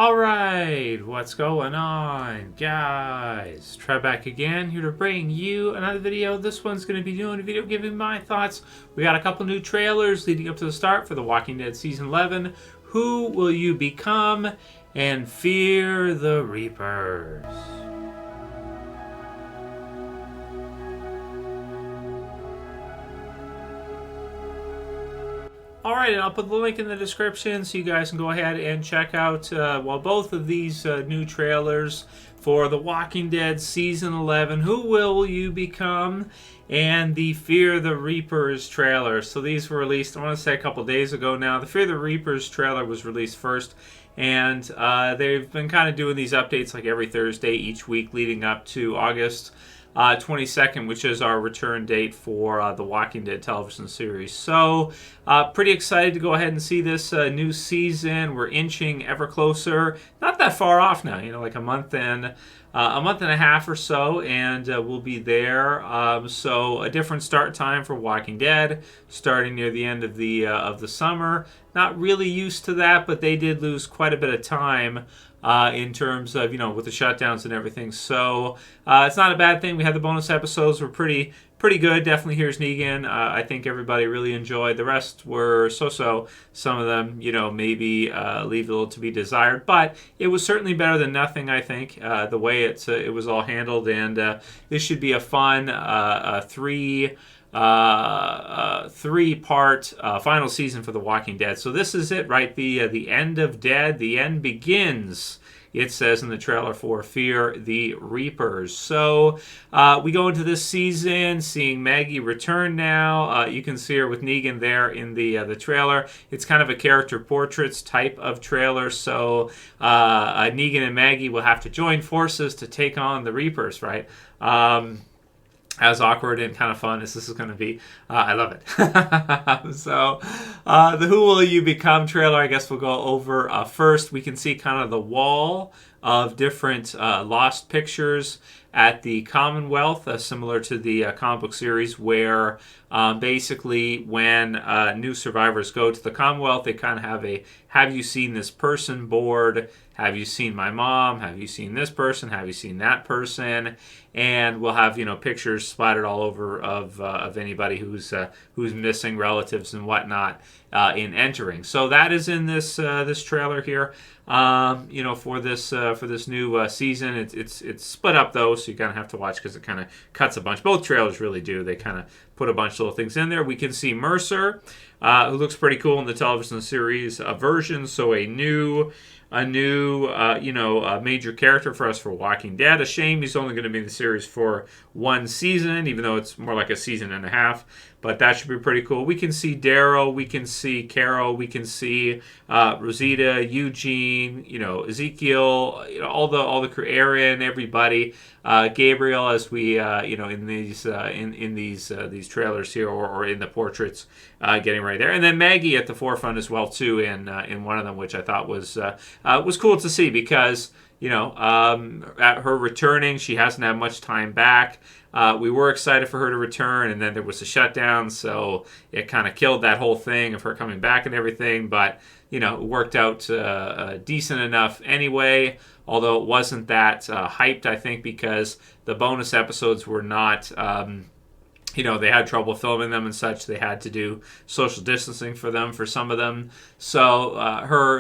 Alright, what's going on, guys? Trev back again, here to bring you another video. This one's going to be doing a video giving my thoughts. We got a couple new trailers leading up to the start for The Walking Dead Season 11. Who will you become? And Fear the Reapers. Alright, and I'll put the link in the description so you guys can go ahead and check out both of these new trailers for The Walking Dead Season 11, Who Will You Become? And the Fear the Reapers trailer. So these were released, I want to say, a couple days ago now. The Fear the Reapers trailer was released first, and they've been kind of doing these updates like every Thursday each week leading up to August 22nd, which is our return date for the Walking Dead television series. So, pretty excited to go ahead and see this new season. We're inching ever closer. Not that far off now, like a month and a half or so, and we'll be there. So, a different start time for Walking Dead, starting near the end of the summer. Not really used to that, but they did lose quite a bit of time in terms of, with the shutdowns and everything. So it's not a bad thing. We had the bonus episodes were pretty good. Definitely Here's Negan. I think everybody really enjoyed. The rest were so-so. Some of them, maybe leave a little to be desired. But it was certainly better than nothing, I think, the way it was all handled. And this should be a fun three-part final season for The Walking Dead. So this is it, right? The end of Dead. The end begins, it says in the trailer for Fear the Reapers. So we go into this season seeing Maggie return now. You can see her with Negan there in the trailer. It's kind of a character portraits type of trailer. So Negan and Maggie will have to join forces to take on the Reapers, right? As awkward and kind of fun as this is going to be, I love it. So, the Who Will You Become trailer, I guess we'll go over first. We can see kind of the wall of different lost pictures at the Commonwealth, similar to the comic book series, where basically when new survivors go to the Commonwealth, they kind of have a "Have you seen this person?" board. Have you seen my mom? Have you seen this person? Have you seen that person? And we'll have pictures splattered all over of anybody who's missing, relatives and whatnot in entering. So that is in this trailer here. For this new season, it's split up though, so you kind of have to watch because it kind of cuts a bunch. Both trailers really do. They kind of put a bunch of little things in there. We can see Mercer, who looks pretty cool in the television series version. So a new major character for us for Walking Dead. A shame he's only going to be in the series for one season, even though it's more like a season and a half. But that should be pretty cool. We can see Daryl, we can see Carol, we can see Rosita, Eugene, Ezekiel, all the crew, Aaron, everybody, Gabriel, as we in these these trailers here or in the portraits, getting right there, and then Maggie at the forefront as well too in one of them, which I thought was cool to see because at her returning, she hasn't had much time back. We were excited for her to return, and then there was a shutdown, so it kind of killed that whole thing of her coming back and everything. But it worked out decent enough anyway. Although it wasn't that hyped, I think, because the bonus episodes were not. They had trouble filming them and such. They had to do social distancing for them, for some of them. So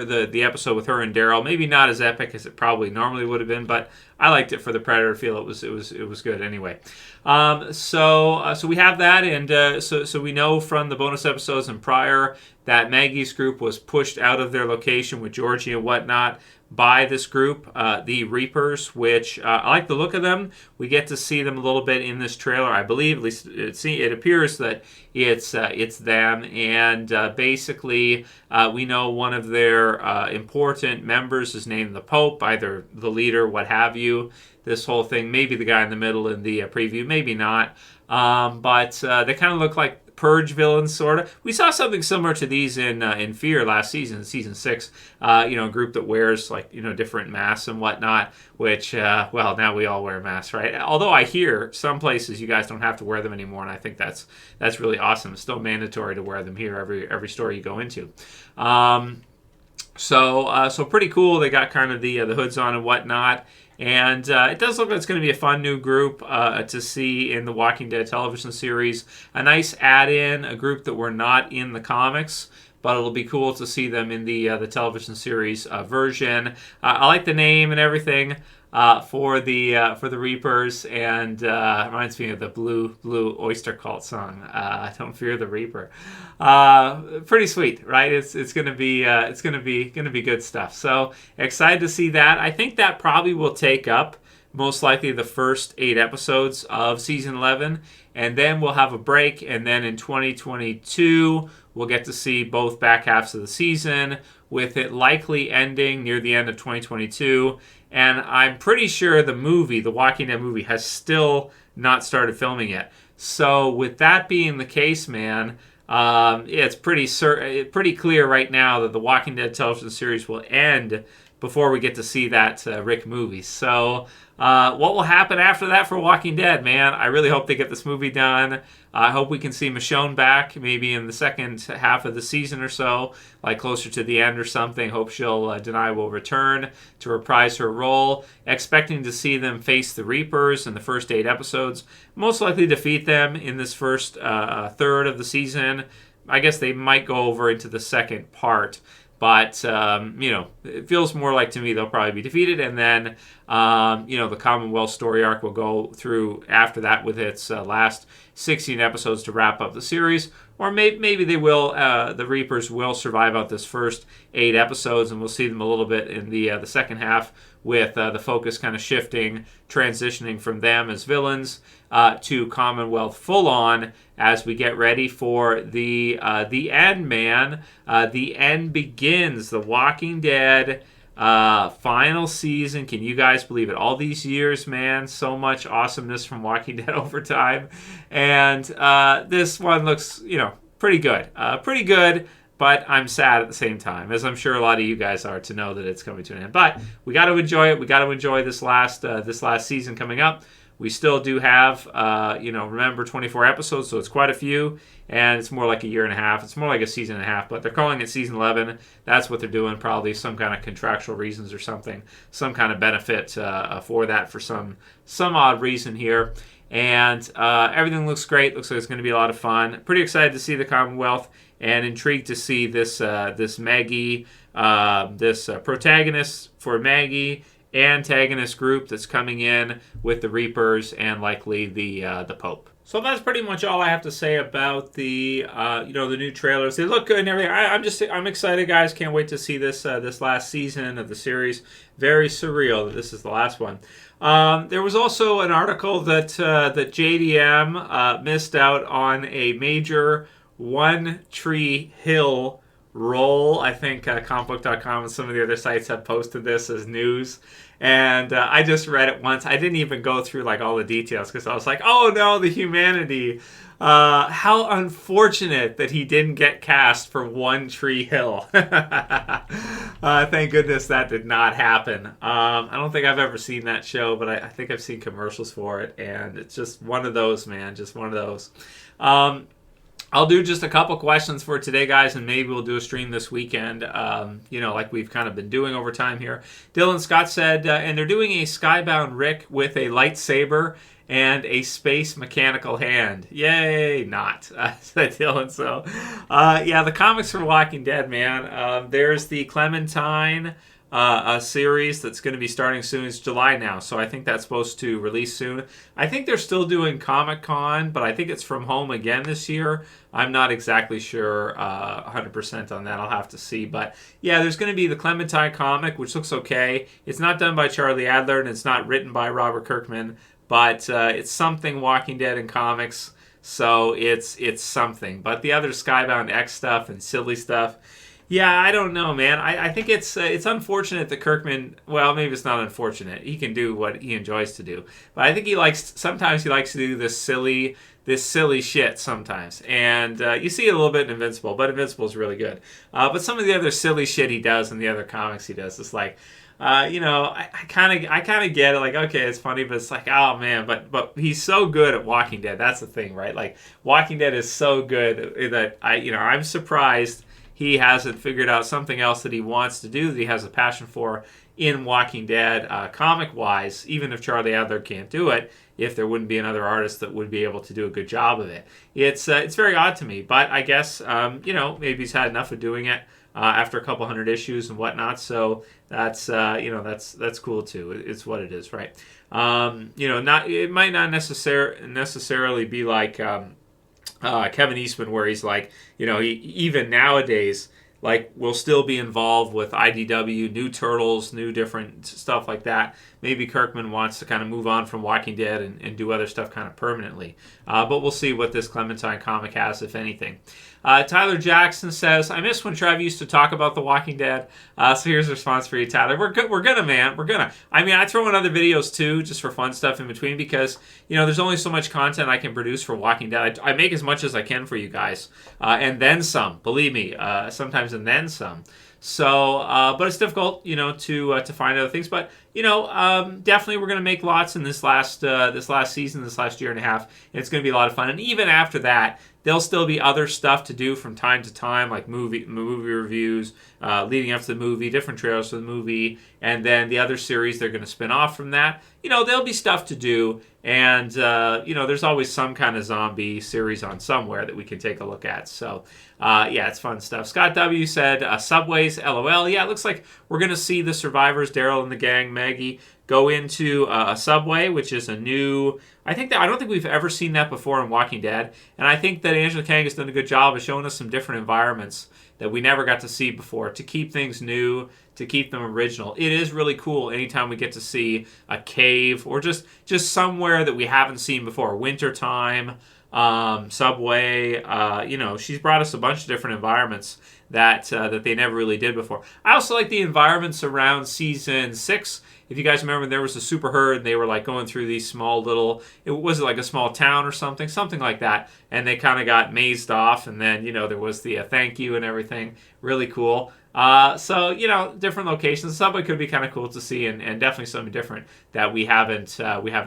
the episode with her and Daryl, maybe not as epic as it probably normally would have been, but I liked it for the Predator feel. It was good anyway. So we have that, and so we know from the bonus episodes and prior that Maggie's group was pushed out of their location with Georgie and whatnot by this group, the Reapers, which I like the look of them. We get to see them a little bit in this trailer, I believe. At least it appears that it's them, and basically we know one of their important members is named the Pope, either the leader, what have you. This whole thing, maybe the guy in the middle in the preview, maybe not. But they kind of look like Purge villains, sort of. We saw something similar to these in Fear last season, season 6. A group that wears different masks and whatnot. Which, now we all wear masks, right? Although I hear some places you guys don't have to wear them anymore, and I think that's really awesome. It's still mandatory to wear them here every store you go into. So pretty cool. They got kind of the hoods on and whatnot. And it does look like it's going to be a fun new group to see in the Walking Dead television series. A nice add-in, a group that were not in the comics, but it'll be cool to see them in the television series version. I like the name and everything for the Reapers, and reminds me of the Blue Oyster Cult song. Don't fear the Reaper. Pretty sweet, right? It's gonna be good stuff. So excited to see that. I think that probably will take up most likely the first 8 episodes of season 11, and then we'll have a break, and then in 2022 we'll get to see both back halves of the season, with it likely ending near the end of 2022. And I'm pretty sure the Walking Dead movie, has still not started filming yet. So with that being the case, man, it's pretty clear right now that the Walking Dead television series will end before we get to see that Rick movie. So what will happen after that for Walking Dead, man? I really hope they get this movie done. I hope we can see Michonne back maybe in the second half of the season or so, like closer to the end or something. Hope Denai will return to reprise her role. Expecting to see them face the Reapers in the first 8 episodes. Most likely defeat them in this first third of the season. I guess they might go over into the second part. But, it feels more like to me they'll probably be defeated. And then, the Commonwealth story arc will go through after that with its last 16 episodes to wrap up the series. Or maybe they will, the Reapers will survive out this first 8 episodes, and we'll see them a little bit in the second half, with the focus kind of shifting, transitioning from them as villains to Commonwealth full on as we get ready for the end, man. The end begins. The Walking Dead final season. Can you guys believe it? All these years, man. So much awesomeness from Walking Dead over time. And this one looks, pretty good. Pretty good. But I'm sad at the same time, as I'm sure a lot of you guys are, to know that it's coming to an end. But we got to enjoy it. We got to enjoy this last season coming up. We still do have, remember, 24 episodes, so it's quite a few, and it's more like a year and a half. It's more like a season and a half, but they're calling it season 11. That's what they're doing, probably some kind of contractual reasons or something, some kind of benefit for that for some odd reason here. And everything looks great. Looks like it's going to be a lot of fun. Pretty excited to see the Commonwealth, and intrigued to see this Maggie, this protagonist for Maggie, antagonist group that's coming in with the Reapers and likely the Pope. So that's pretty much all I have to say about the the new trailers. They look good and everything. I'm excited, guys. Can't wait to see this last season of the series. Very surreal that this is the last one. There was also an article that JDM missed out on a major One Tree Hill roll. I think comicbook.com and some of the other sites have posted this as news. And I just read it once. I didn't even go through all the details because I was like, oh no, the humanity. How unfortunate that he didn't get cast for One Tree Hill. Thank goodness that did not happen. I don't think I've ever seen that show, but I think I've seen commercials for it. And it's just one of those, man. Just one of those. I'll do just a couple questions for today, guys, and maybe we'll do a stream this weekend, like we've kind of been doing over time here. Dylan Scott said, and they're doing a Skybound Rick with a lightsaber and a space mechanical hand. Yay, not, said Dylan. So, the comics for Walking Dead, man. There's the Clementine a series that's going to be starting soon. It's July now, so I think that's supposed to release soon. I think they're still doing Comic-Con, but I think it's from home again this year. I'm not exactly sure 100% on that. I'll have to see. But yeah, there's going to be the Clementine comic, which looks okay. It's not done by Charlie Adler, and it's not written by Robert Kirkman, but it's something Walking Dead in comics, so it's something. But the other Skybound X stuff and silly stuff, yeah, I don't know, man. I think it's unfortunate that Kirkman, well, maybe it's not unfortunate. He can do what he enjoys to do. But I think sometimes he likes to do this silly shit sometimes. And you see it a little bit in Invincible, but Invincible is really good. But some of the other silly shit he does in the other comics he does, it's like, I kind of get it. Like, okay, it's funny, but it's like, oh man, but he's so good at Walking Dead. That's the thing, right? Like, Walking Dead is so good that I'm surprised he hasn't figured out something else that he wants to do, that he has a passion for in Walking Dead, comic-wise. Even if Charlie Adler can't do it, if there wouldn't be another artist that would be able to do a good job of it. It's very odd to me, but I guess maybe he's had enough of doing it after a couple hundred issues and whatnot. So that's that's cool too. It's what it is, right? It might not necessarily be like Kevin Eastman, where he's like, he even nowadays, like, will still be involved with IDW, new Turtles, new different stuff like that. Maybe Kirkman wants to kind of move on from Walking Dead and do other stuff kind of permanently. But we'll see what this Clementine comic has, if anything. Tyler Jackson says, I miss when Trev used to talk about The Walking Dead. So here's a response for you, Tyler. We're gonna, man. We're gonna. I mean, I throw in other videos too, just for fun stuff in between, because, there's only so much content I can produce for Walking Dead. I make as much as I can for you guys. And then some. Believe me, sometimes and then some. So, but it's difficult, to find other things. But, definitely we're going to make lots in this last season, this last year and a half. And it's going to be a lot of fun. And even after that, there'll still be other stuff to do from time to time, like movie reviews, leading up to the movie, different trailers for the movie, and then the other series they're going to spin off from that. There'll be stuff to do, and there's always some kind of zombie series on somewhere that we can take a look at. So, it's fun stuff. Scott W. said, Subways, LOL. Yeah, it looks like we're going to see the survivors, Daryl and the gang, Maggie, go into a subway, which is a new... I don't think we've ever seen that before in Walking Dead, and I think that Angela Kang has done a good job of showing us some different environments that we never got to see before, to keep things new, to keep them original. It is really cool anytime we get to see a cave or just somewhere that we haven't seen before. Wintertime, subway, she's brought us a bunch of different environments that they never really did before. I also like the environments around season 6. If you guys remember, there was a super herd, and they were like going through these small little, was it like a small town or something like that, and they kind of got mazed off, and then, there was the thank you and everything. Really cool. So, different locations. The subway could be kind of cool to see, and definitely something different that we haven't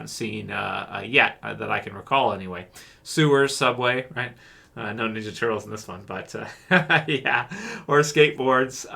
seen yet, that I can recall anyway. Sewers, subway, right? No Ninja Turtles in this one, but yeah, or skateboards.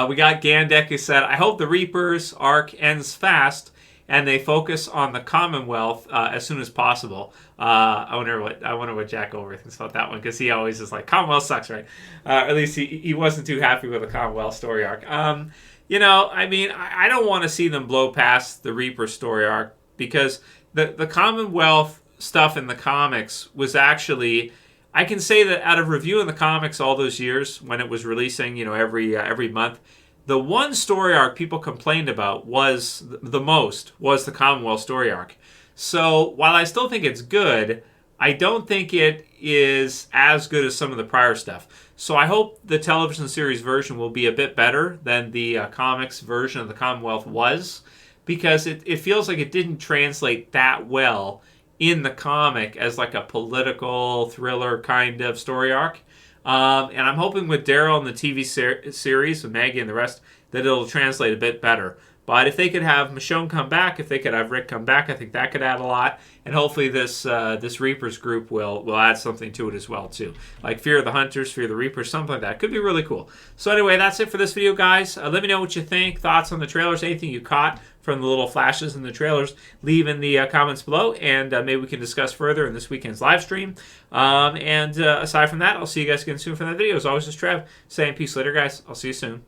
We got Gandeck, who said, I hope the Reapers arc ends fast and they focus on the Commonwealth as soon as possible. I wonder what Jack Over thinks about that one, because he always is like, Commonwealth sucks, right? Or at least he wasn't too happy with the Commonwealth story arc. I don't want to see them blow past the Reaper story arc, because the Commonwealth stuff in the comics was actually... I can say that out of reviewing the comics all those years when it was releasing, every month, the one story arc people complained about was the Commonwealth story arc. So while I still think it's good, I don't think it is as good as some of the prior stuff. So I hope the television series version will be a bit better than the comics version of the Commonwealth was, because it feels like it didn't translate that well in the comic as like a political thriller kind of story arc. And I'm hoping with Daryl and the TV series, with Maggie and the rest, that it'll translate a bit better. But if they could have Michonne come back, if they could have Rick come back, I think that could add a lot. And hopefully this Reapers group will add something to it as well, too. Like Fear of the Hunters, Fear of the Reapers, something like that. Could be really cool. So anyway, that's it for this video, guys. Let me know what you think, thoughts on the trailers, anything you caught from the little flashes in the trailers. Leave in the comments below, and maybe we can discuss further in this weekend's live stream. And aside from that, I'll see you guys again soon for that video. As always, it's Trev saying peace later, guys. I'll see you soon.